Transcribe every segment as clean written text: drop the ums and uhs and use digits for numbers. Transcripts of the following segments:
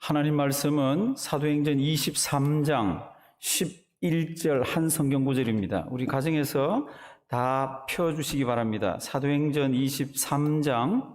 하나님 말씀은 사도행전 23장 11절 한 성경 구절입니다. 우리 가정에서 다 펴주시기 바랍니다. 사도행전 23장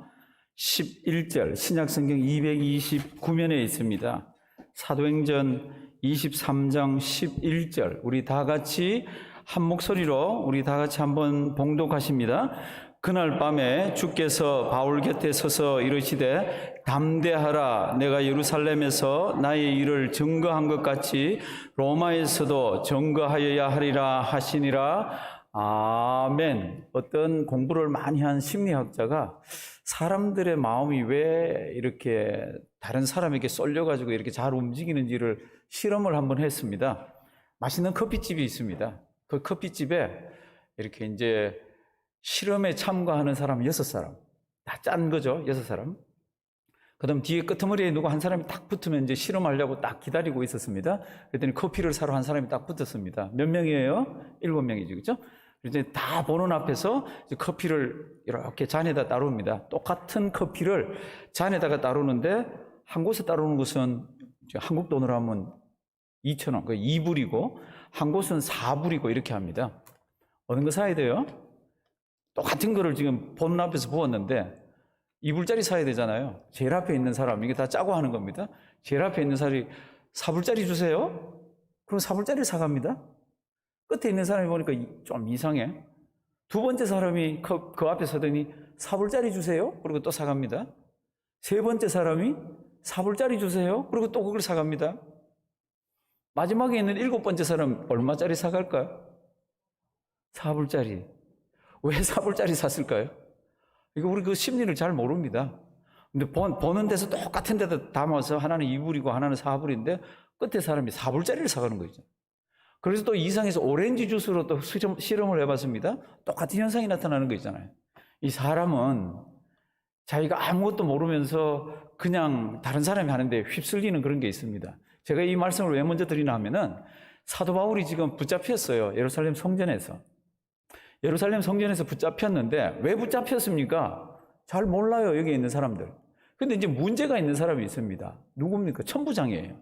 11절 신약성경 229면에 있습니다. 사도행전 23장 11절 우리 다 같이 한 목소리로 우리 다 같이 한번 봉독하십니다. 그날 밤에 주께서 바울 곁에 서서 이르시되 담대하라, 내가 예루살렘에서 나의 일을 증거한 것 같이 로마에서도 증거하여야 하리라 하시니라. 아멘. 어떤 공부를 많이 한 심리학자가 사람들의 마음이 왜 이렇게 다른 사람에게 쏠려가지고 이렇게 잘 움직이는지를 실험을 한번 했습니다. 맛있는 커피집이 있습니다. 그 커피집에 이렇게 이제 실험에 참가하는 사람 6사람. 다 짠 거죠, 6사람. 그 다음 뒤에 끄트머리에 누구 한 사람이 딱 붙으면 이제 실험하려고 딱 기다리고 있었습니다. 그랬더니 커피를 사러 한 사람이 딱 붙었습니다. 몇 명이에요? 7명이죠, 그렇죠? 이제 다 보는 앞에서 이제 커피를 이렇게 잔에다 따릅니다. 똑같은 커피를 잔에다가 따르는데 한 곳에 따르는 것은 한국 돈으로 하면 2,000원, 그 2불이고 한 곳은 4불이고 이렇게 합니다. 어느 거 사야 돼요? 똑같은 거를 지금 보는 앞에서 부었는데 2불짜리 사야 되잖아요. 제일 앞에 있는 사람, 이게 다 짜고 하는 겁니다. 제일 앞에 있는 사람이 4불짜리 주세요? 그럼 4불짜리를 사갑니다. 끝에 있는 사람이 보니까 좀 이상해. 두 번째 사람이 그 앞에 서더니 4불짜리 주세요? 그리고 또 사갑니다. 세 번째 사람이 4불짜리 주세요? 그리고 또 그걸 사갑니다. 마지막에 있는 7번째 사람 얼마짜리 사갈까요? 4불짜리. 왜 4불짜리 샀을까요? 이거 우리 그 심리를 잘 모릅니다. 근데 보는 데서 똑같은 데다 담아서 하나는 2불이고 하나는 4불인데 끝에 사람이 4불짜리를 사가는 거죠. 그래서 또 이상해서 오렌지 주스로 또 실험을 해봤습니다. 똑같은 현상이 나타나는 거 있잖아요. 이 사람은 자기가 아무것도 모르면서 그냥 다른 사람이 하는데 휩쓸리는 그런 게 있습니다. 제가 이 말씀을 왜 먼저 드리나 하면은 사도 바울이 지금 붙잡혔어요. 예루살렘 성전에서. 예루살렘 성전에서 붙잡혔는데 왜 붙잡혔습니까? 잘 몰라요, 여기 있는 사람들. 근데 이제 문제가 있는 사람이 있습니다. 누굽니까? 천부장이에요.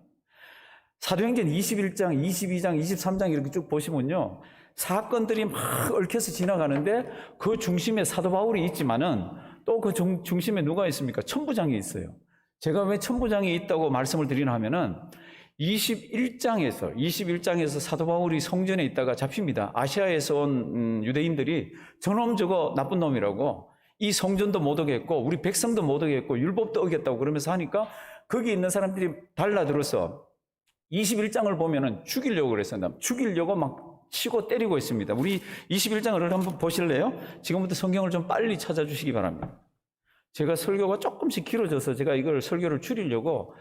사도행전 21장, 22장, 23장 이렇게 쭉 보시면요, 사건들이 막 얽혀서 지나가는데 그 중심에 사도 바울이 있지만은 또 그 중심에 누가 있습니까? 천부장이 있어요. 제가 왜 천부장이 있다고 말씀을 드리나 하면은 21장에서 사도 바울이 성전에 있다가 잡힙니다. 아시아에서 온 유대인들이 저놈 저거 나쁜 놈이라고, 이 성전도 못 오겠고 우리 백성도 못 오겠고 율법도 어겼다고 그러면서 하니까 거기 있는 사람들이 달라들어서 21장을 보면은 죽이려고 그랬어요. 죽이려고 막 치고 때리고 있습니다. 우리 21장을 한번 보실래요? 지금부터 성경을 좀 빨리 찾아주시기 바랍니다. 제가 설교가 조금씩 길어져서 제가 이걸 설교를 줄이려고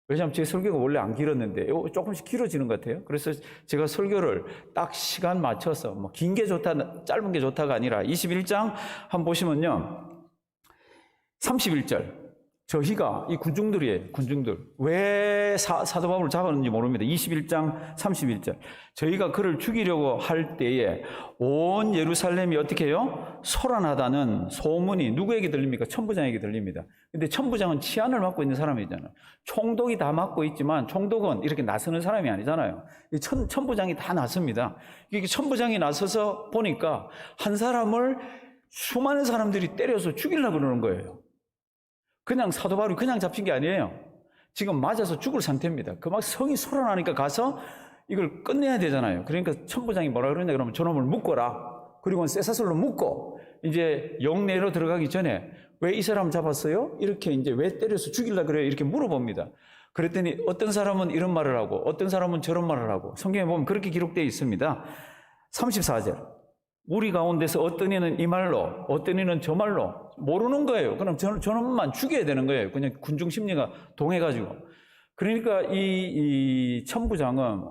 왜냐하면 제 설교가 원래 안 길었는데 조금씩 길어지는 것 같아요. 그래서 제가 설교를 딱 시간 맞춰서 뭐 긴 게 좋다, 짧은 게 좋다가 아니라 21장 한번 보시면요, 31절. 저희가 이 군중들이에요. 군중들. 왜 사도 바울을 잡았는지 모릅니다. 21장 31절. 저희가 그를 죽이려고 할 때에 온 예루살렘이 어떻게 해요? 소란하다는 소문이 누구에게 들립니까? 천부장에게 들립니다. 근데 천부장은 치안을 맡고 있는 사람이잖아요. 총독이 다 맡고 있지만 총독은 이렇게 나서는 사람이 아니잖아요. 천부장이 다 나섭니다. 이게 천부장이 나서서 보니까 한 사람을 수많은 사람들이 때려서 죽이려고 그러는 거예요. 그냥 사도 바울이 그냥 잡힌 게 아니에요. 지금 맞아서 죽을 상태입니다. 그 막 성이 소란하니까 가서 이걸 끝내야 되잖아요. 그러니까 천부장이 뭐라 그러냐 그러면 저놈을 묶어라. 그리고 쇠사슬로 묶고 이제 영내로 들어가기 전에 왜 이 사람 잡았어요? 이렇게 이제 왜 때려서 죽이려고 그래요? 이렇게 물어봅니다. 그랬더니 어떤 사람은 이런 말을 하고 어떤 사람은 저런 말을 하고 성경에 보면 그렇게 기록되어 있습니다. 34절. 우리 가운데서 어떤 이는 이 말로 어떤 이는 저 말로 모르는 거예요. 그럼 저놈만 죽여야 되는 거예요. 그냥 군중 심리가 동해가지고. 그러니까 이 천부장은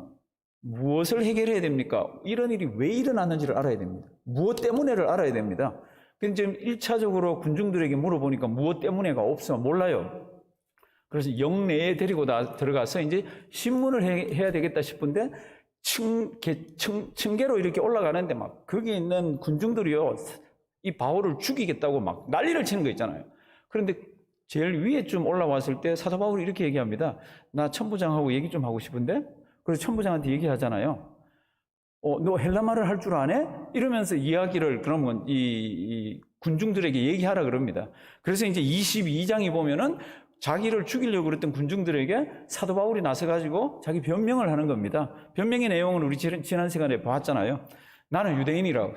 무엇을 해결해야 됩니까? 이런 일이 왜 일어났는지를 알아야 됩니다. 무엇 때문에를 알아야 됩니다. 근데 지금 1차적으로 군중들에게 물어보니까 무엇 때문에가 없어, 몰라요. 그래서 영내에 데리고 들어가서 이제 신문을 해야 되겠다 싶은데 층계로 이렇게 올라가는데 막 거기 있는 군중들이요, 이 바울을 죽이겠다고 막 난리를 치는 거 있잖아요. 그런데 제일 위에쯤 올라왔을 때 사도 바울이 이렇게 얘기합니다. 나 천부장하고 얘기 좀 하고 싶은데? 그래서 천부장한테 얘기하잖아요. 너 헬라말을 할 줄 아네? 이러면서 이야기를 그러면 이 군중들에게 얘기하라 그럽니다. 그래서 이제 22장이 보면은 자기를 죽이려고 그랬던 군중들에게 사도 바울이 나서가지고 자기 변명을 하는 겁니다. 변명의 내용은 우리 지난 시간에 봤잖아요. 나는 유대인이라고.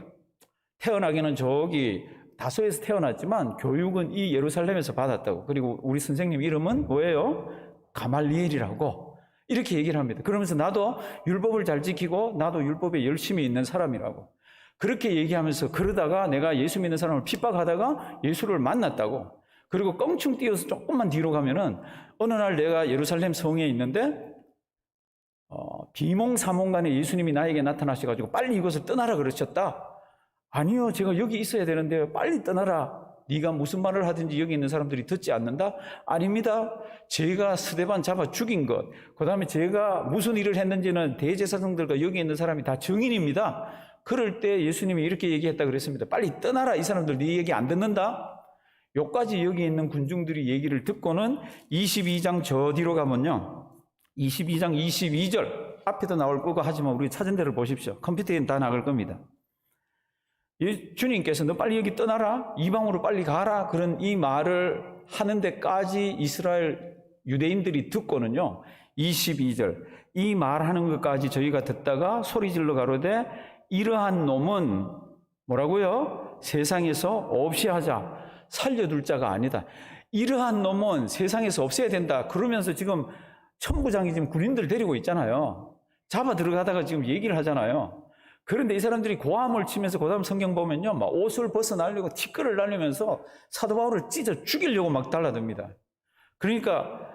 태어나기는 저기 다소에서 태어났지만 교육은 이 예루살렘에서 받았다고. 그리고 우리 선생님 이름은 뭐예요? 가말리엘이라고. 이렇게 얘기를 합니다. 그러면서 나도 율법을 잘 지키고 나도 율법에 열심히 있는 사람이라고. 그렇게 얘기하면서 그러다가 내가 예수 믿는 사람을 핍박하다가 예수를 만났다고. 그리고 껑충 뛰어서 조금만 뒤로 가면은 어느 날 내가 예루살렘 성에 있는데 비몽사몽간에 예수님이 나에게 나타나셔가지고 빨리 이곳을 떠나라 그러셨다. 아니요, 제가 여기 있어야 되는데요. 빨리 떠나라. 네가 무슨 말을 하든지 여기 있는 사람들이 듣지 않는다? 아닙니다. 제가 스데반 잡아 죽인 것, 그 다음에 제가 무슨 일을 했는지는 대제사장들과 여기 있는 사람이 다 증인입니다. 그럴 때 예수님이 이렇게 얘기했다 그랬습니다. 빨리 떠나라. 이 사람들 네 얘기 안 듣는다? 요까지 여기 있는 군중들이 얘기를 듣고는 22장 저 뒤로 가면요. 22장 22절 앞에도 나올 거고 하지만 우리 찾은 대로 보십시오. 컴퓨터에 다 나갈 겁니다. 주님께서 너 빨리 여기 떠나라, 이방으로 빨리 가라, 그런 이 말을 하는 데까지 이스라엘 유대인들이 듣고는요, 22절 이 말하는 것까지 저희가 듣다가 소리질러 가로되 이러한 놈은 뭐라고요? 세상에서 없이 하자. 살려둘 자가 아니다. 이러한 놈은 세상에서 없애야 된다. 그러면서 지금 천부장이 지금 군인들 데리고 있잖아요. 잡아 들어가다가 지금 얘기를 하잖아요. 그런데 이 사람들이 고함을 치면서 그 다음 성경 보면요, 막 옷을 벗어나려고 티끌을 날리면서 사도 바울을 찢어 죽이려고 막 달라듭니다. 그러니까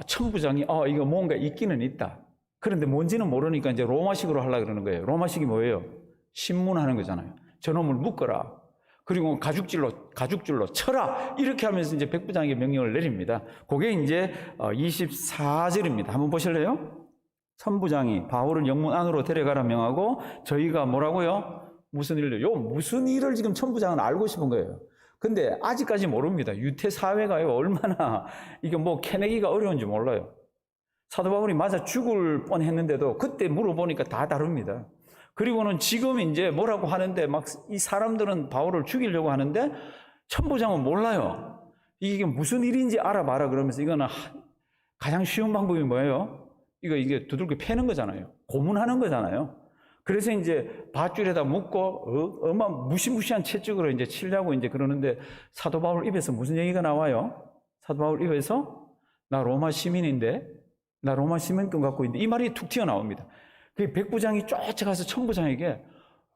천부장이 이거 뭔가 있기는 있다. 그런데 뭔지는 모르니까 이제 로마식으로 하려고 그러는 거예요. 로마식이 뭐예요? 신문하는 거잖아요. 저놈을 묶어라. 그리고 가죽줄로 쳐라. 이렇게 하면서 이제 백부장에게 명령을 내립니다. 그게 이제 24절입니다. 한번 보실래요? 천부장이 바울을 영문 안으로 데려가라 명하고 저희가 뭐라고요? 무슨 일을 지금 천부장은 알고 싶은 거예요. 근데 아직까지 모릅니다. 유태 사회가요 얼마나 이게 뭐 캐내기가 어려운지 몰라요. 사도 바울이 맞아 죽을 뻔했는데도 그때 물어보니까 다 다릅니다. 그리고는 지금 이제 뭐라고 하는데 막 이 사람들은 바울을 죽이려고 하는데 천부장은 몰라요. 이게 무슨 일인지 알아봐라 그러면서 이거는 가장 쉬운 방법이 뭐예요? 이게 두들겨 패는 거잖아요. 고문하는 거잖아요. 그래서 이제 밧줄에다 묶고 무시무시한 채찍으로 이제 치려고 이제 그러는데 사도 바울 입에서 무슨 얘기가 나와요? 사도 바울 입에서 나 로마 시민인데, 나 로마 시민권 갖고 있는데 이 말이 툭 튀어나옵니다. 그 백부장이 쫓아가서 천부장에게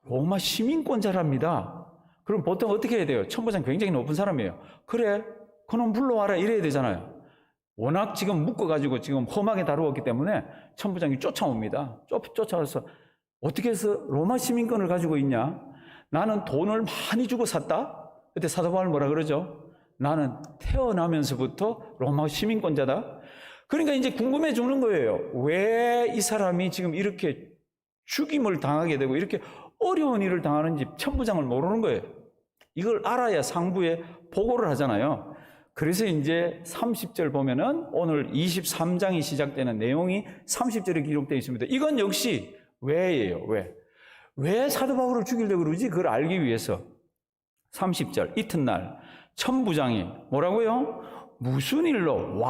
로마 시민권자랍니다. 그럼 보통 어떻게 해야 돼요? 천부장 굉장히 높은 사람이에요. 그래, 그놈 불러와라 이래야 되잖아요. 워낙 지금 묶어가지고 지금 험하게 다루었기 때문에 천부장이 쫓아옵니다. 쫓아와서 어떻게 해서 로마 시민권을 가지고 있냐? 나는 돈을 많이 주고 샀다? 그때 사도 바울 뭐라 그러죠? 나는 태어나면서부터 로마 시민권자다? 그러니까 이제 궁금해 주는 거예요. 왜 이 사람이 지금 이렇게 죽임을 당하게 되고 이렇게 어려운 일을 당하는지 천부장을 모르는 거예요. 이걸 알아야 상부에 보고를 하잖아요. 그래서 이제 30절 보면은 오늘 23장이 시작되는 내용이 30절에 기록되어 있습니다. 이건 역시 왜예요? 왜 사도 바울을 죽이려고 그러지? 그걸 알기 위해서 30절 이튿날 천부장이 뭐라고요? 무슨 일로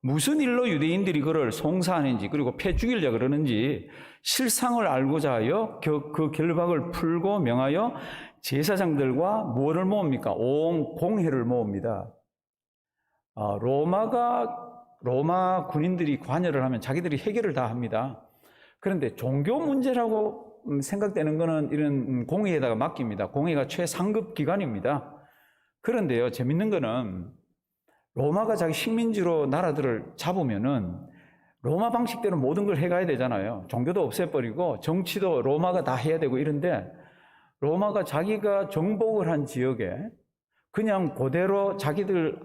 무슨 일로 유대인들이 그를 송사하는지 그리고 패 죽이려고 그러는지 실상을 알고자 하여 그 결박을 풀고 명하여 제사장들과 뭐를 모읍니까? 온 공회를 모읍니다. 로마 군인들이 관여를 하면 자기들이 해결을 다 합니다. 그런데 종교 문제라고 생각되는 거는 이런 공회에다가 맡깁니다. 공회가 최상급 기관입니다. 그런데요, 재밌는 거는 로마가 자기 식민지로 나라들을 잡으면은 로마 방식대로 모든 걸 해가야 되잖아요. 종교도 없애버리고 정치도 로마가 다 해야 되고 이런데 로마가 자기가 정복을 한 지역에 그냥 그대로 자기들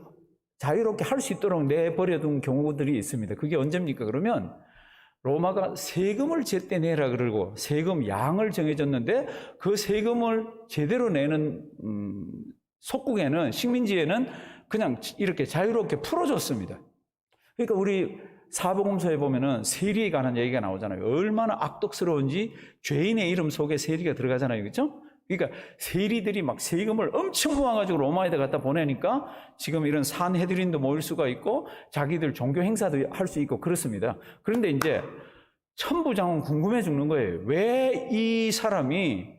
자유롭게 할 수 있도록 내버려둔 경우들이 있습니다. 그게 언제입니까? 그러면 로마가 세금을 제때 내라 그러고 세금 양을 정해줬는데 그 세금을 제대로 내는 속국에는 식민지에는 그냥 이렇게 자유롭게 풀어줬습니다. 그러니까 우리 사복음서에 보면은 세리에 관한 얘기가 나오잖아요. 얼마나 악독스러운지 죄인의 이름 속에 세리가 들어가잖아요. 그렇죠? 그러니까 세리들이 막 세금을 엄청 모아가지고 로마에다 갖다 보내니까 지금 이런 산헤드린도 모일 수가 있고 자기들 종교 행사도 할 수 있고 그렇습니다. 그런데 이제 천부장은 궁금해 죽는 거예요. 왜 이 사람이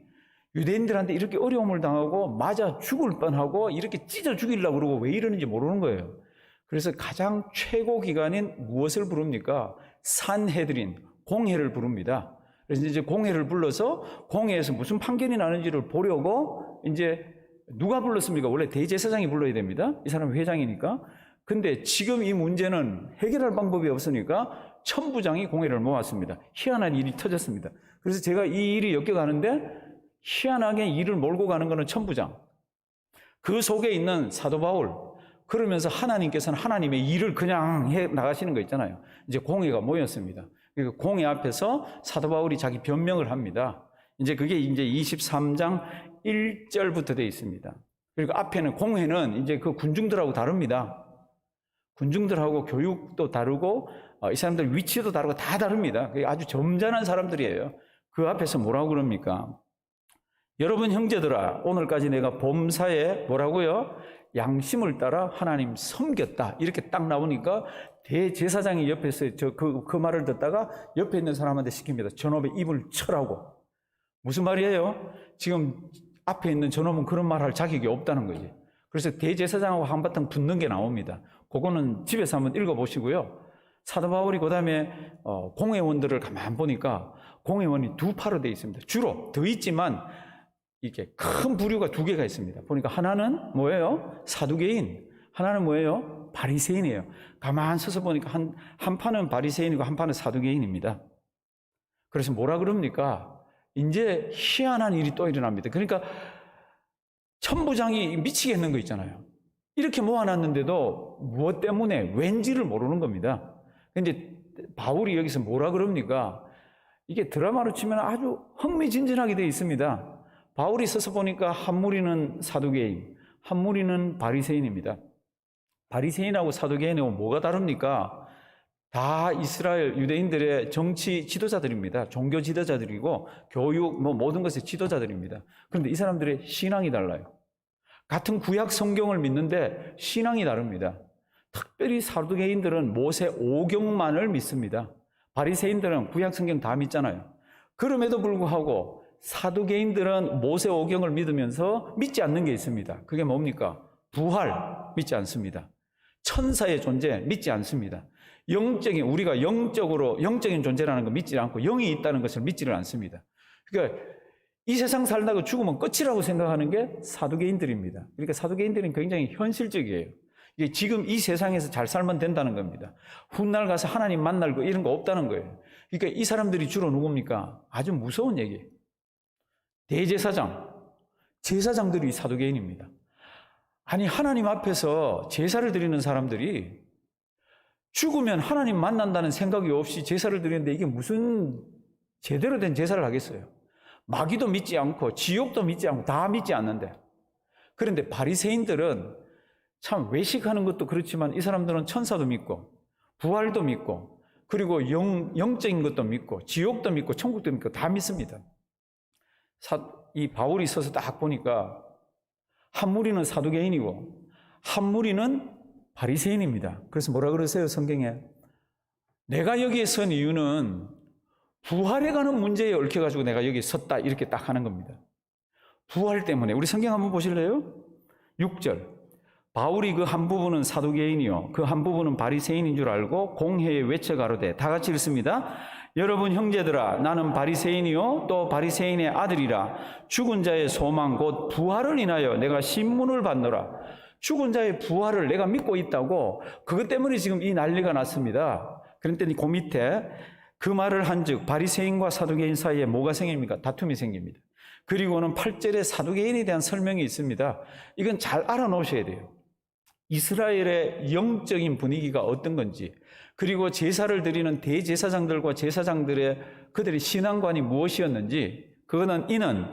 유대인들한테 이렇게 어려움을 당하고 맞아 죽을 뻔하고 이렇게 찢어 죽이려고 그러고 왜 이러는지 모르는 거예요. 그래서 가장 최고 기관인 무엇을 부릅니까? 산헤드린, 공회를 부릅니다. 그래서 이제 공회를 불러서 공회에서 무슨 판결이 나는지를 보려고 이제 누가 불렀습니까? 원래 대제사장이 불러야 됩니다. 이 사람은 회장이니까. 근데 지금 이 문제는 해결할 방법이 없으니까 천부장이 공회를 모았습니다. 희한한 일이 터졌습니다. 그래서 제가 이 일이 엮여가는데 희한하게 일을 몰고 가는 것은 천부장. 그 속에 있는 사도 바울. 그러면서 하나님께서는 하나님의 일을 그냥 해 나가시는 거 있잖아요. 이제 공회가 모였습니다. 그러니까 공회 앞에서 사도 바울이 자기 변명을 합니다. 이제 그게 이제 23장 1절부터 되어 있습니다. 그리고 앞에는 공회는 이제 그 군중들하고 다릅니다. 군중들하고 교육도 다르고 이 사람들 위치도 다르고 다 다릅니다. 아주 점잖은 사람들이에요. 그 앞에서 뭐라고 그럽니까? 여러분 형제들아, 오늘까지 내가 범사에 뭐라고요? 양심을 따라 하나님 섬겼다. 이렇게 딱 나오니까 대제사장이 옆에서 그 말을 듣다가 옆에 있는 사람한테 시킵니다. 저놈의 입을 쳐라고. 무슨 말이에요? 지금 앞에 있는 저놈은 그런 말 할 자격이 없다는 거지. 그래서 대제사장하고 한바탕 붙는 게 나옵니다. 그거는 집에서 한번 읽어보시고요. 사도 바울이 그 다음에 공회원들을 가만 보니까 공회원이 두 파로 되어 있습니다. 주로 더 있지만 이게 큰 부류가 두 개가 있습니다. 보니까 하나는 뭐예요? 사두개인. 하나는 뭐예요? 바리새인이에요. 가만 서서 보니까 한 판은 바리새인이고 한 판은 사두개인입니다. 그래서 뭐라 그럽니까? 이제 희한한 일이 또 일어납니다. 그러니까 천부장이 미치겠는 거 있잖아요. 이렇게 모아놨는데도 무엇 때문에 왠지를 모르는 겁니다. 근데 바울이 여기서 뭐라 그럽니까? 이게 드라마로 치면 아주 흥미진진하게 되어 있습니다. 바울이 서서 보니까 한 무리는 사두개인, 한 무리는 바리새인입니다. 바리새인하고 사두개인하고 뭐가 다릅니까? 다 이스라엘 유대인들의 정치 지도자들입니다. 종교 지도자들이고 교육 모든 것의 지도자들입니다. 그런데 이 사람들의 신앙이 달라요. 같은 구약 성경을 믿는데 신앙이 다릅니다. 특별히 사두개인들은 모세 오경만을 믿습니다. 바리새인들은 구약 성경 다 믿잖아요. 그럼에도 불구하고 사두개인들은 모세 오경을 믿으면서 믿지 않는 게 있습니다. 그게 뭡니까? 부활 믿지 않습니다. 천사의 존재 믿지 않습니다. 우리가 영적인 존재라는 거 믿지 않고 영이 있다는 것을 믿지를 않습니다. 그러니까 이 세상 살다가 죽으면 끝이라고 생각하는 게 사두개인들입니다. 그러니까 사두개인들은 굉장히 현실적이에요. 이게 지금 이 세상에서 잘 살면 된다는 겁니다. 훗날 가서 하나님 만날 거 이런 거 없다는 거예요. 그러니까 이 사람들이 주로 누굽니까? 아주 무서운 얘기예요. 대제사장, 제사장들이 사두개인입니다. 아니 하나님 앞에서 제사를 드리는 사람들이 죽으면 하나님 만난다는 생각이 없이 제사를 드리는데 이게 무슨 제대로 된 제사를 하겠어요? 마귀도 믿지 않고 지옥도 믿지 않고 다 믿지 않는데. 그런데 바리새인들은 참 외식하는 것도 그렇지만 이 사람들은 천사도 믿고 부활도 믿고 그리고 영적인 것도 믿고 지옥도 믿고 천국도 믿고 다 믿습니다. 이 바울이 서서 딱 보니까 한 무리는 사두개인이고 한 무리는 바리새인입니다. 그래서 뭐라 그러세요 성경에? 내가 여기에 선 이유는 부활에 가는 문제에 얽혀가지고 내가 여기 섰다 이렇게 딱 하는 겁니다. 부활 때문에. 우리 성경 한번 보실래요? 6절 바울이 그 한 부분은 사두개인이요 그 한 부분은 바리새인인 줄 알고 공회에 외쳐가로되 다 같이 읽습니다. 여러분 형제들아 나는 바리새인이요 또 바리새인의 아들이라 죽은 자의 소망 곧 부활을 인하여 내가 신문을 받노라. 죽은 자의 부활을 내가 믿고 있다고 그것 때문에 지금 이 난리가 났습니다. 그랬더니 그 밑에 그 말을 한즉 바리새인과 사두개인 사이에 뭐가 생깁니까? 다툼이 생깁니다. 그리고는 8절에 사두개인에 대한 설명이 있습니다. 이건 잘 알아놓으셔야 돼요. 이스라엘의 영적인 분위기가 어떤 건지 그리고 제사를 드리는 대제사장들과 제사장들의 그들의 신앙관이 무엇이었는지 그거는 이는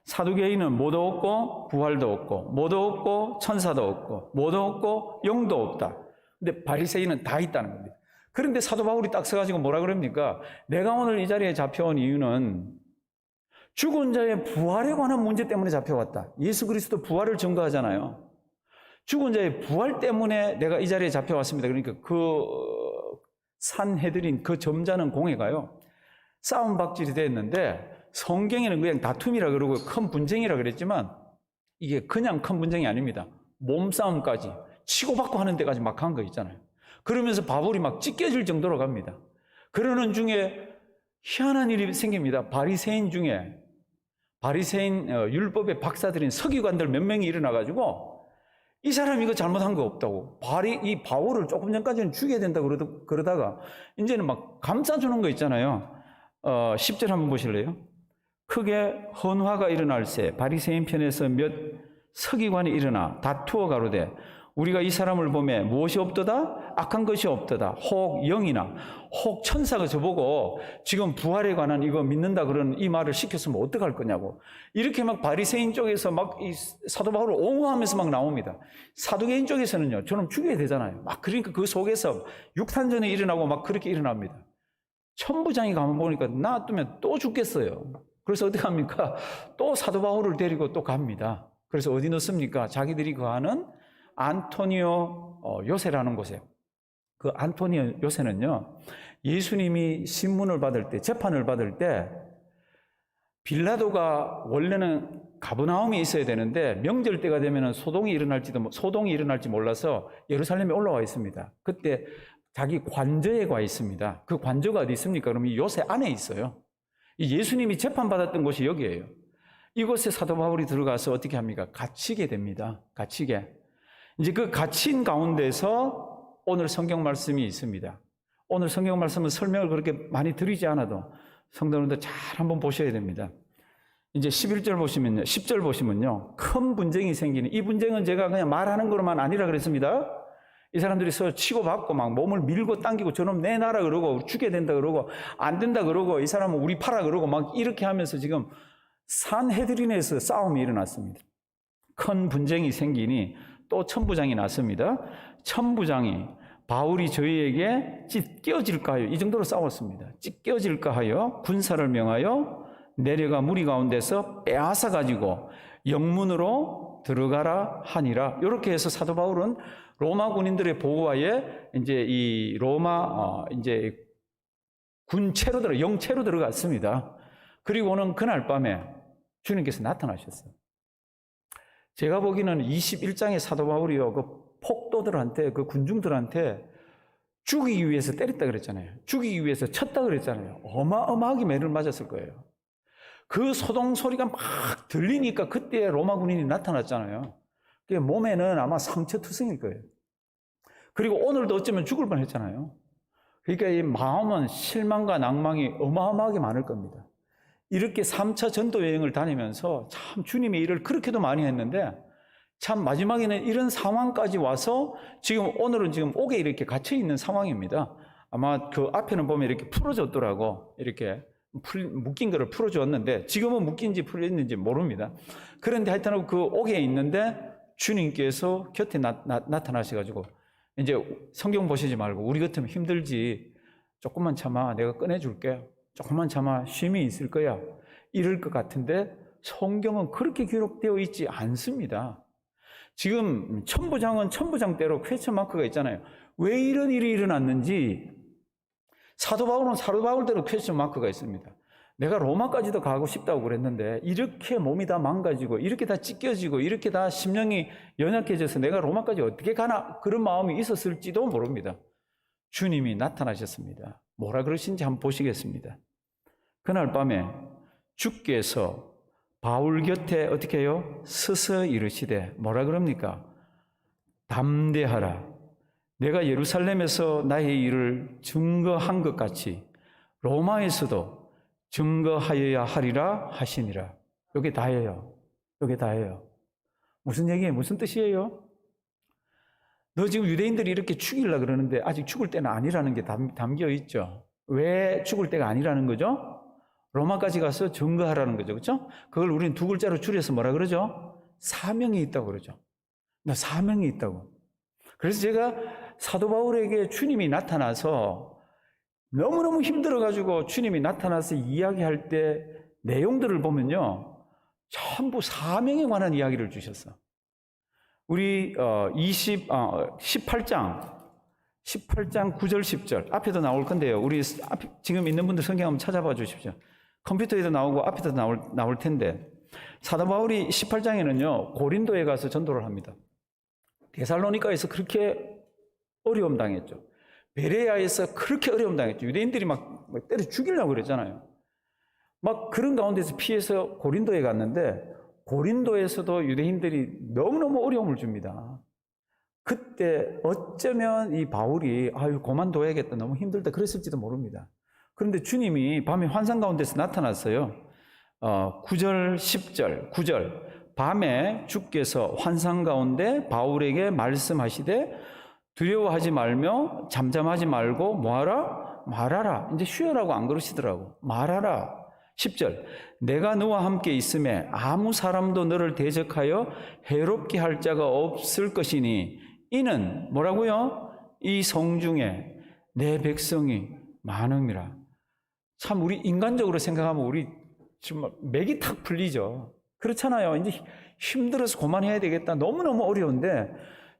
사두개인은 뭐도 없고 부활도 없고 뭐도 없고 천사도 없고 뭐도 없고 영도 없다. 근데 바리새인은 다 있다는 겁니다. 그런데 사도 바울이 딱 서가지고 뭐라 그럽니까? 내가 오늘 이 자리에 잡혀온 이유는 죽은 자의 부활에 관한 문제 때문에 잡혀왔다. 예수 그리스도 부활을 증거하잖아요. 죽은 자의 부활 때문에 내가 이 자리에 잡혀왔습니다. 그러니까 그 산헤드린 그 점잖은 공회가요, 싸움 박질이 됐는데 성경에는 그냥 다툼이라 그러고 큰 분쟁이라 그랬지만 이게 그냥 큰 분쟁이 아닙니다. 몸싸움까지 치고받고 하는 데까지 막 간 거 있잖아요. 그러면서 바울이 막 찢겨질 정도로 갑니다. 그러는 중에 희한한 일이 생깁니다. 바리새인 중에 바리새인 율법의 박사들인 서기관들 몇 명이 일어나가지고 이 사람 이거 잘못한 거 없다고, 이 바울을 조금 전까지는 죽여야 된다고 그러다가 이제는 막 감싸주는 거 있잖아요. 10절 한번 보실래요? 크게 헌화가 일어날새 바리새인 편에서 몇 서기관이 일어나 다투어 가로되 우리가 이 사람을 보매 무엇이 없도다? 악한 것이 없도다. 혹 영이나 혹 천사가 저보고 지금 부활에 관한 이거 믿는다 그런 이 말을 시켰으면 어떡할 거냐고. 이렇게 막 바리새인 쪽에서 막 이 사도 바울을 옹호하면서 막 나옵니다. 사두개인 쪽에서는요, 저놈 죽여야 되잖아요. 막 그러니까 그 속에서 육탄전이 일어나고 막 그렇게 일어납니다. 천부장이 가만 보니까 놔두면 또 죽겠어요. 그래서 어떻게 합니까? 또 사도 바울을 데리고 또 갑니다. 그래서 어디 넣습니까? 자기들이 거하는 안토니오 요새라는 곳에. 그 안토니오 요새는요, 예수님이 신문을 받을 때, 재판을 받을 때 빌라도가 원래는 가버나움에 있어야 되는데 명절 때가 되면 소동이 일어날지 몰라서 예루살렘에 올라와 있습니다. 그때 자기 관저에 가 있습니다. 그 관저가 어디 있습니까? 그럼 이 요새 안에 있어요. 이 예수님이 재판받았던 곳이 여기예요. 이곳에 사도 바울이 들어가서 어떻게 합니까? 갇히게 됩니다. 갇히게. 이제 그 갇힌 가운데서 오늘 성경 말씀이 있습니다. 오늘 성경 말씀은 설명을 그렇게 많이 드리지 않아도 성도님들 잘 한번 보셔야 됩니다. 이제 11절 보시면요, 10절 보시면요, 큰 분쟁이 생기는, 이 분쟁은 제가 그냥 말하는 거로만 아니라 그랬습니다. 이 사람들이 서로 치고받고 막 몸을 밀고 당기고 저놈 내놔라 그러고 죽여야 된다 그러고 안 된다 그러고 이 사람은 우리 파라 그러고 막 이렇게 하면서 지금 산헤드린에서 싸움이 일어났습니다. 큰 분쟁이 생기니 또 천부장이 났습니다. 천부장이 바울이 저희에게 찢겨질까 하여, 이 정도로 싸웠습니다. 찢겨질까 하여 군사를 명하여 내려가 무리 가운데서 빼앗아 가지고 영문으로 들어가라 하니라. 이렇게 해서 사도 바울은 로마 군인들의 보호하에 이제 이 로마 이제 군체로 영체로 들어갔습니다. 그리고는 그날 밤에 주님께서 나타나셨어요. 제가 보기에는 21장의 사도 바울이요, 그 폭도들한테, 그 군중들한테 죽이기 위해서 때렸다 그랬잖아요. 죽이기 위해서 쳤다 그랬잖아요. 어마어마하게 매를 맞았을 거예요. 그 소동 소리가 막 들리니까 그때 로마 군인이 나타났잖아요. 그 몸에는 아마 상처투성일 거예요. 그리고 오늘도 어쩌면 죽을 뻔했잖아요. 그러니까 이 마음은 실망과 낭망이 어마어마하게 많을 겁니다. 이렇게 3차 전도 여행을 다니면서 참 주님의 일을 그렇게도 많이 했는데 참 마지막에는 이런 상황까지 와서 지금 오늘은 지금 옥에 이렇게 갇혀 있는 상황입니다. 아마 그 앞에는 보면 이렇게 풀어줬더라고. 이렇게 묶인 거를 풀어주었는데 지금은 묶인지 풀렸는지 모릅니다. 그런데 하여튼 그 옥에 있는데 주님께서 곁에 나타나셔가지고 이제 성경 보시지 말고 우리 같으면 힘들지, 조금만 참아, 내가 꺼내줄게, 조금만 참아, 쉼이 있을 거야, 이럴 것 같은데 성경은 그렇게 기록되어 있지 않습니다. 지금 천부장은 천부장대로 퀘스천 마크가 있잖아요. 왜 이런 일이 일어났는지 사도 바울은 사도 바울대로 퀘스천 마크가 있습니다. 내가 로마까지도 가고 싶다고 그랬는데 이렇게 몸이 다 망가지고 이렇게 다 찢겨지고 이렇게 다 심령이 연약해져서 내가 로마까지 어떻게 가나, 그런 마음이 있었을지도 모릅니다. 주님이 나타나셨습니다. 뭐라 그러신지 한번 보시겠습니다. 그날 밤에 주께서 바울 곁에 어떻게 해요? 서서 이르시되, 뭐라 그럽니까? 담대하라. 내가 예루살렘에서 나의 일을 증거한 것 같이 로마에서도 증거하여야 하리라 하시니라. 이게 다예요. 이게 다예요. 무슨 얘기예요? 무슨 뜻이에요? 너 지금 유대인들이 이렇게 죽이려고 그러는데 아직 죽을 때는 아니라는 게 담겨 있죠. 왜 죽을 때가 아니라는 거죠? 로마까지 가서 증거하라는 거죠. 그렇죠? 그걸 우리는 두 글자로 줄여서 뭐라 그러죠? 사명이 있다고 그러죠. 나 사명이 있다고. 그래서 제가 사도 바울에게 주님이 나타나서 너무너무 힘들어가지고 주님이 나타나서 이야기할 때 내용들을 보면요. 전부 사명에 관한 이야기를 주셨어. 우리 18장 9절 10절 앞에도 나올 건데요. 우리 지금 있는 분들 성경 한번 찾아봐 주십시오. 컴퓨터에도 나오고 앞에도 나올 텐데 사도 바울이 18장에는요. 고린도에 가서 전도를 합니다. 데살로니가에서 그렇게 어려움 당했죠. 베레아에서 그렇게 어려움 당했죠. 유대인들이 막 때려 죽이려고 그랬잖아요. 막 그런 가운데서 피해서 고린도에 갔는데 고린도에서도 유대인들이 너무너무 어려움을 줍니다. 그때 어쩌면 이 바울이 그만둬야겠다, 너무 힘들다 그랬을지도 모릅니다. 그런데 주님이 밤에 환상 가운데서 나타났어요. 9절 10절 9절 밤에 주께서 환상 가운데 바울에게 말씀하시되 두려워하지 말며 잠잠하지 말고 뭐하라? 말하라. 이제 쉬어라고 안 그러시더라고. 말하라. 10절 내가 너와 함께 있음에 아무 사람도 너를 대적하여 해롭게 할 자가 없을 것이니 이는 뭐라고요? 이 성중에 내 백성이 많음이라. 참 우리 인간적으로 생각하면 우리 정말 맥이 탁 풀리죠. 그렇잖아요. 이제 힘들어서 그만해야 되겠다. 너무너무 어려운데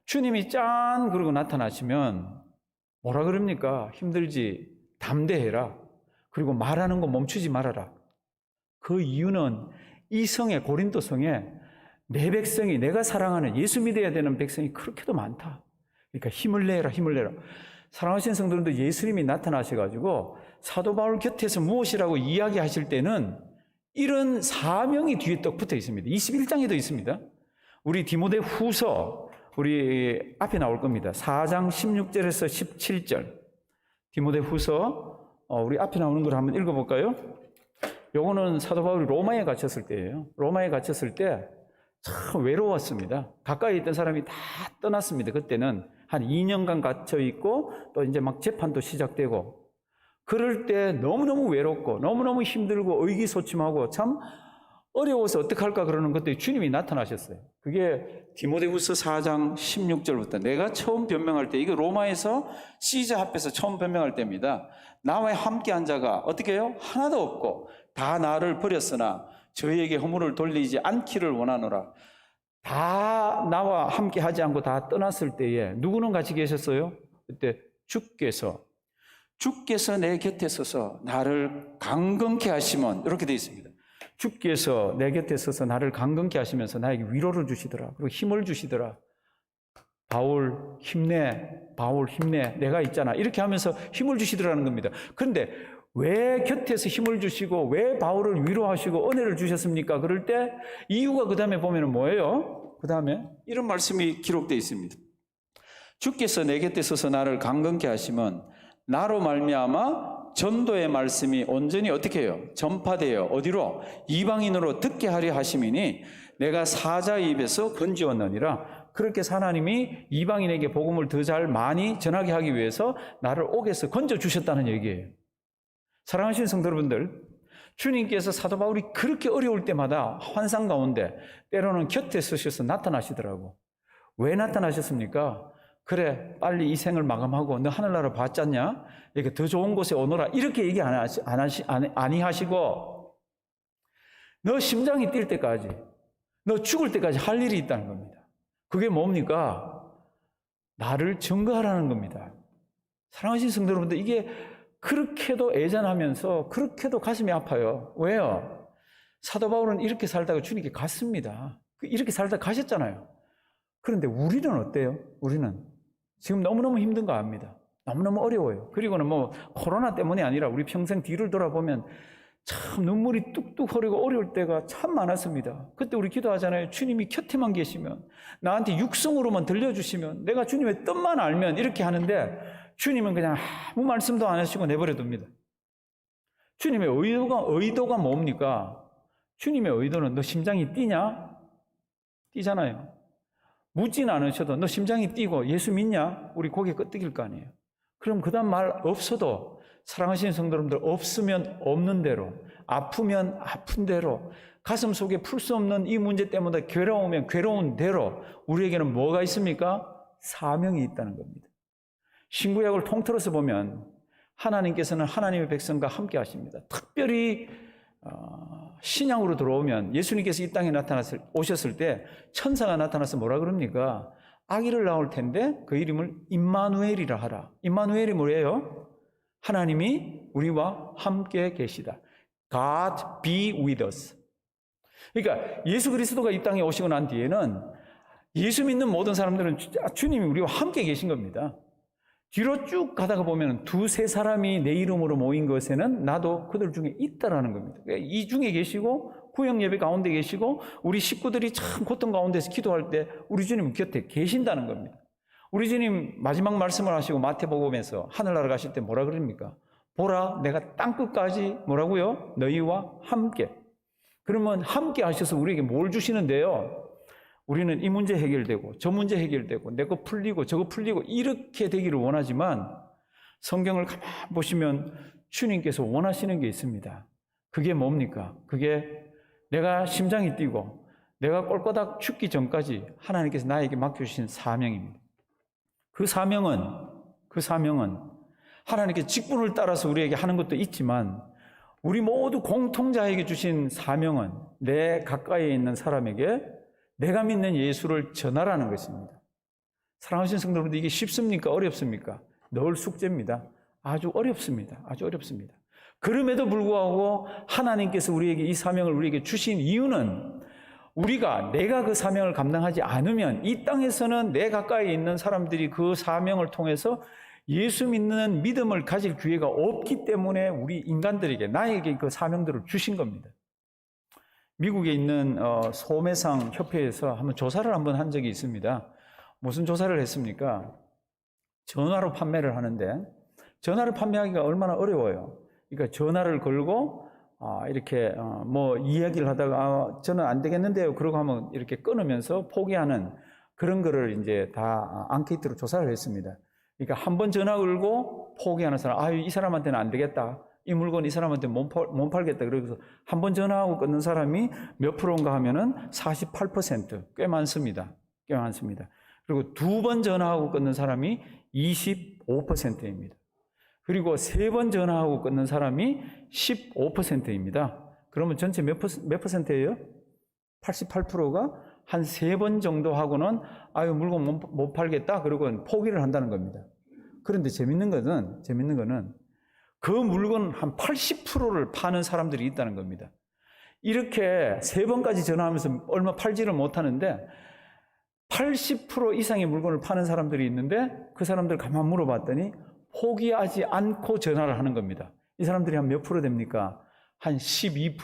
주님이 짠 그러고 나타나시면 뭐라 그럽니까? 힘들지 담대해라. 그리고 말하는 거 멈추지 말아라. 그 이유는 이 성에 고린도 성에 내 백성이 내가 사랑하는 예수 믿어야 되는 백성이 그렇게도 많다. 그러니까 힘을 내라 힘을 내라. 사랑하시는 성도님도 예수님이 나타나셔가지고 사도 바울 곁에서 무엇이라고 이야기하실 때는 이런 사명이 뒤에 또 붙어 있습니다. 21장에도 있습니다. 우리 디모데 후서 우리 앞에 나올 겁니다. 4장 16절에서 17절 디모데 후서 우리 앞에 나오는 걸 한번 읽어볼까요? 요거는 사도 바울이 로마에 갇혔을 때예요. 로마에 갇혔을 때 참 외로웠습니다. 가까이 있던 사람이 다 떠났습니다. 그때는 한 2년간 갇혀 있고 또 이제 막 재판도 시작되고 그럴 때 너무너무 외롭고 너무너무 힘들고 의기소침하고 참 어려워서 어떡할까 그러는 것때 주님이 나타나셨어요. 그게 디모데후서 4장 16절부터 내가 처음 변명할 때 이거 로마에서 시저 앞에서 처음 변명할 때입니다. 나와 함께한 자가 어떻게 해요? 하나도 없고 다 나를 버렸으나 저희에게 허물을 돌리지 않기를 원하노라. 다 나와 함께 하지 않고 다 떠났을 때에 누구는 같이 계셨어요? 그때 주께서 내 곁에 서서 나를 강건케 하시면 이렇게 되어 있습니다. 주께서 내 곁에 서서 나를 강건케 하시면서 나에게 위로를 주시더라. 그리고 힘을 주시더라. 바울 힘내, 바울 힘내, 내가 있잖아. 이렇게 하면서 힘을 주시더라는 겁니다. 그런데 왜 곁에서 힘을 주시고 왜 바울을 위로하시고 은혜를 주셨습니까? 그럴 때 이유가 그 다음에 보면 뭐예요? 그 다음에 이런 말씀이 기록되어 있습니다. 주께서 내 곁에 서서 나를 강건케 하시면 나로 말미암아 전도의 말씀이 온전히 어떻게 해요? 전파되어 어디로? 이방인으로 듣게 하려 하심이니 내가 사자의 입에서 건지었느니라. 그렇게 하나님이 이방인에게 복음을 더 잘 많이 전하게 하기 위해서 나를 옥에서 건져주셨다는 얘기예요. 사랑하시는 성도 여러분들, 주님께서 사도 바울이 그렇게 어려울 때마다 환상 가운데 때로는 곁에 서셔서 나타나시더라고. 왜 나타나셨습니까? 그래, 빨리 이 생을 마감하고 너 하늘나라 봤잖냐? 이렇게 더 좋은 곳에 오너라. 이렇게 얘기 아니하시고 너 심장이 뛸 때까지, 너 죽을 때까지 할 일이 있다는 겁니다. 그게 뭡니까? 나를 증거하라는 겁니다. 사랑하시는 성도 여러분들, 이게 그렇게도 애잔하면서 그렇게도 가슴이 아파요. 왜요? 사도 바울은 이렇게 살다가 주님께 갔습니다. 이렇게 살다가 가셨잖아요. 그런데 우리는 어때요? 우리는 지금 너무너무 힘든 거 압니다. 너무너무 어려워요. 그리고는 뭐 코로나 때문이 아니라 우리 평생 뒤를 돌아보면 참 눈물이 뚝뚝 흐르고 어려울 때가 참 많았습니다. 그때 우리 기도하잖아요. 주님이 곁에만 계시면, 나한테 육성으로만 들려주시면, 내가 주님의 뜻만 알면 이렇게 하는데 주님은 그냥 아무 말씀도 안 하시고 내버려 둡니다. 주님의 의도가 뭡니까? 주님의 의도는 너 심장이 뛰냐? 뛰잖아요. 묻지는 않으셔도 너 심장이 뛰고 예수 믿냐? 우리 고개 끄덕일 거 아니에요. 그럼 그다음 말 없어도 사랑하시는 성도 여러분들, 없으면 없는 대로, 아프면 아픈 대로, 가슴 속에 풀 수 없는 이 문제 때문에 괴로우면 괴로운 대로 우리에게는 뭐가 있습니까? 사명이 있다는 겁니다. 신구약을 통틀어서 보면 하나님께서는 하나님의 백성과 함께 하십니다. 특별히 신약으로 들어오면 예수님께서 이 땅에 오셨을 때 천사가 나타나서 뭐라 그럽니까? 아기를 낳을 텐데 그 이름을 임마누엘이라 하라. 임마누엘이 뭐예요? 하나님이 우리와 함께 계시다. God be with us. 그러니까 예수 그리스도가 이 땅에 오시고 난 뒤에는 예수 믿는 모든 사람들은 주님이 우리와 함께 계신 겁니다. 뒤로 쭉 가다가 보면 두세 사람이 내 이름으로 모인 것에는 나도 그들 중에 있다라는 겁니다. 이 중에 계시고 구역 예배 가운데 계시고 우리 식구들이 참 고통 가운데서 기도할 때 우리 주님 곁에 계신다는 겁니다. 우리 주님 마지막 말씀을 하시고 마태복음에서 하늘나라 가실 때 뭐라 그럽니까? 보라, 내가 땅끝까지 뭐라고요? 너희와 함께. 그러면 함께 하셔서 우리에게 뭘 주시는데요? 우리는 이 문제 해결되고 저 문제 해결되고 내 거 풀리고 저거 풀리고 이렇게 되기를 원하지만 성경을 가만 보시면 주님께서 원하시는 게 있습니다. 그게 뭡니까? 그게 내가 심장이 뛰고 내가 꼴꼬닥 죽기 전까지 하나님께서 나에게 맡겨주신 사명입니다. 그 사명은 하나님께 직분을 따라서 우리에게 하는 것도 있지만 우리 모두 공통자에게 주신 사명은 내 가까이에 있는 사람에게 내가 믿는 예수를 전하라는 것입니다. 사랑하시는 성도 여러분들, 이게 쉽습니까? 어렵습니까? 늘 숙제입니다. 아주 어렵습니다. 아주 어렵습니다. 그럼에도 불구하고 하나님께서 우리에게 이 사명을 우리에게 주신 이유는 내가 그 사명을 감당하지 않으면 이 땅에서는 내 가까이 있는 사람들이 그 사명을 통해서 예수 믿는 믿음을 가질 기회가 없기 때문에 우리 인간들에게, 나에게 그 사명들을 주신 겁니다. 미국에 있는 소매상 협회에서 한번 조사를 한 적이 있습니다. 무슨 조사를 했습니까? 전화로 판매를 하는데 전화를 판매하기가 얼마나 어려워요. 그러니까 전화를 걸고 이렇게 뭐 이야기를 하다가 저는 안 되겠는데요. 그러고 하면 이렇게 끊으면서 포기하는 그런 거를 이제 다 앙케이트로 조사를 했습니다. 그러니까 한 번 전화 걸고 포기하는 사람, 이 사람한테는 안 되겠다. 이 물건 이 사람한테 못 팔겠다. 그래서 한 번 전화하고 끊는 사람이 몇 프로인가 하면은 48%. 꽤 많습니다. 꽤 많습니다. 그리고 두 번 전화하고 끊는 사람이 25%입니다. 그리고 세 번 전화하고 끊는 사람이 15%입니다. 그러면 전체 몇 퍼센트예요? 88%가 한 세 번 정도 하고는 물건 못 팔겠다. 그러고 포기를 한다는 겁니다. 그런데 재밌는 거는 그 물건 한 80%를 파는 사람들이 있다는 겁니다. 이렇게 세 번까지 전화하면서 얼마 팔지를 못하는데 80% 이상의 물건을 파는 사람들이 있는데 그 사람들 가만 물어봤더니 포기하지 않고 전화를 하는 겁니다. 이 사람들이 한 몇 프로 됩니까? 한 12%.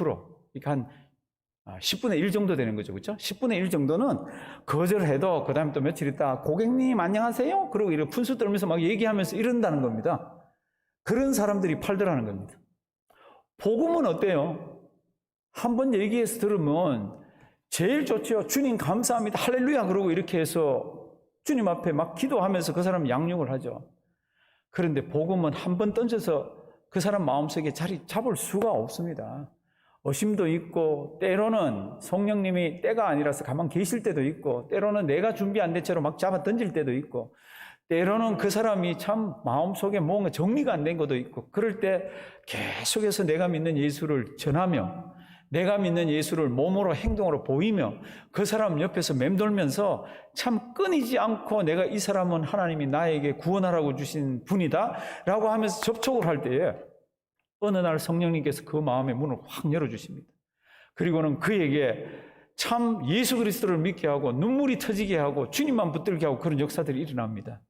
그러니까 한 10분의 1 정도 되는 거죠. 그렇죠? 10분의 1 정도는 거절해도 그 다음에 또 며칠 있다 고객님 안녕하세요? 그러고 이렇게 분수 떨면서 막 얘기하면서 이런다는 겁니다. 그런 사람들이 팔더라는 겁니다. 복음은 어때요? 한번 얘기해서 들으면 제일 좋죠. 주님 감사합니다. 할렐루야. 그러고 이렇게 해서 주님 앞에 막 기도하면서 그 사람 양육을 하죠. 그런데 복음은 한번 던져서 그 사람 마음속에 자리 잡을 수가 없습니다. 의심도 있고 때로는 성령님이 때가 아니라서 가만 계실 때도 있고 때로는 내가 준비 안 된 채로 막 잡아 던질 때도 있고 때로는 그 사람이 참 마음속에 뭔가 정리가 안 된 것도 있고 그럴 때 계속해서 내가 믿는 예수를 전하며 내가 믿는 예수를 몸으로 행동으로 보이며 그 사람 옆에서 맴돌면서 참 끊이지 않고 내가 이 사람은 하나님이 나에게 구원하라고 주신 분이다 라고 하면서 접촉을 할 때에 어느 날 성령님께서 그 마음의 문을 확 열어주십니다. 그리고는 그에게 참 예수 그리스도를 믿게 하고 눈물이 터지게 하고 주님만 붙들게 하고 그런 역사들이 일어납니다.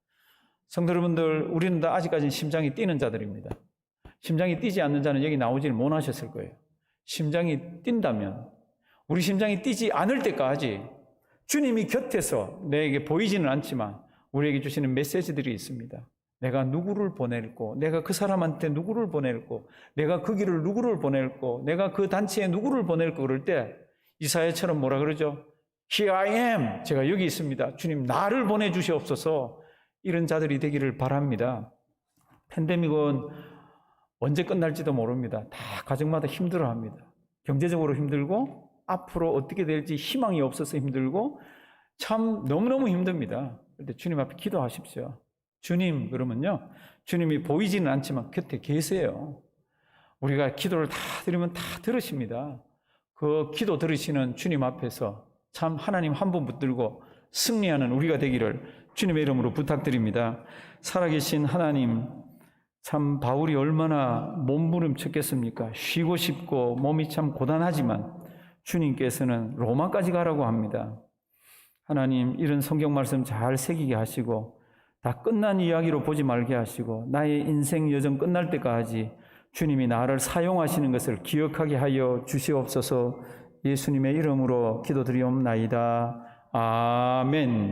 성도 여러분들, 우리는 다 아직까지는 심장이 뛰는 자들입니다. 심장이 뛰지 않는 자는 여기 나오지를 못하셨을 거예요. 심장이 뛴다면 우리 심장이 뛰지 않을 때까지 주님이 곁에서 내게 보이지는 않지만 우리에게 주시는 메시지들이 있습니다. 내가 누구를 보낼고 내가 그 사람한테 누구를 보낼고 내가 그 길을 누구를 보낼고 내가 그 단체에 누구를 보낼고 그럴 때 이사야처럼 뭐라 그러죠? Here I am. 제가 여기 있습니다. 주님 나를 보내주시옵소서. 이런 자들이 되기를 바랍니다. 팬데믹은 언제 끝날지도 모릅니다. 다 가정마다 힘들어합니다. 경제적으로 힘들고 앞으로 어떻게 될지 희망이 없어서 힘들고 참 너무너무 힘듭니다. 그런데 주님 앞에 기도하십시오. 주님, 그러면요, 주님이 보이지는 않지만 곁에 계세요. 우리가 기도를 다 드리면 다 들으십니다. 그 기도 들으시는 주님 앞에서 참 하나님 한 분 붙들고 승리하는 우리가 되기를 주님의 이름으로 부탁드립니다. 살아계신 하나님, 참 바울이 얼마나 몸부림쳤겠습니까? 쉬고 싶고 몸이 참 고단하지만 주님께서는 로마까지 가라고 합니다. 하나님, 이런 성경 말씀 잘 새기게 하시고 다 끝난 이야기로 보지 말게 하시고 나의 인생 여정 끝날 때까지 주님이 나를 사용하시는 것을 기억하게 하여 주시옵소서. 예수님의 이름으로 기도드리옵나이다. 아멘.